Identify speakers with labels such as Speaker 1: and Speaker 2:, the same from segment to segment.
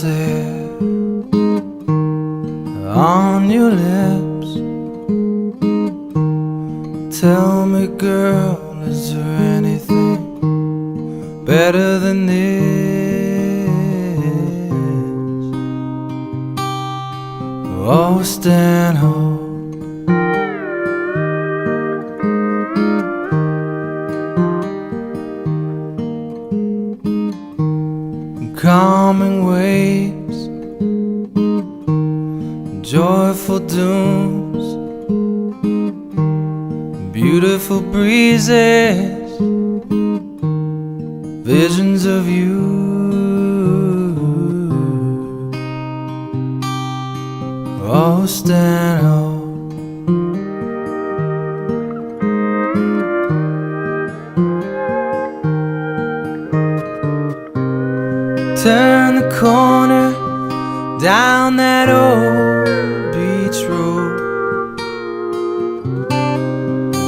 Speaker 1: there on your lips. Tell me, girl, is there anything better than this? Oh, Stanhope, calming waves, joyful dooms, beautiful breezes, visions of you. Oh, Stanhope, turn the corner down that old beach road.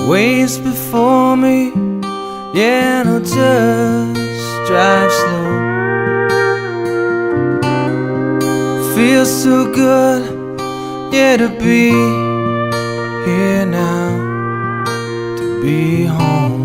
Speaker 1: Waves before me, yeah, no, just drive slow. Feels so good, yeah, to be here now, to be home.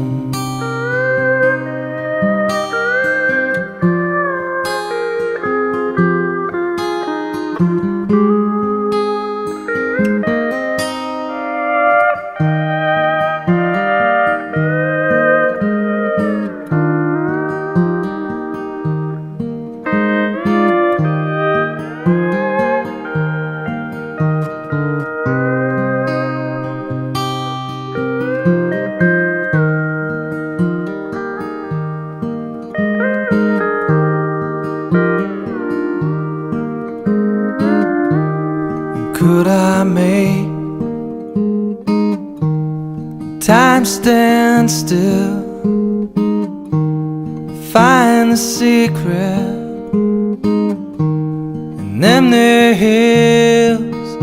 Speaker 1: Could I make time stand still, find the secret in them there hills?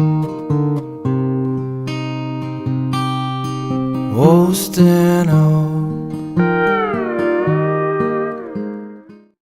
Speaker 1: Oh, Stanhope,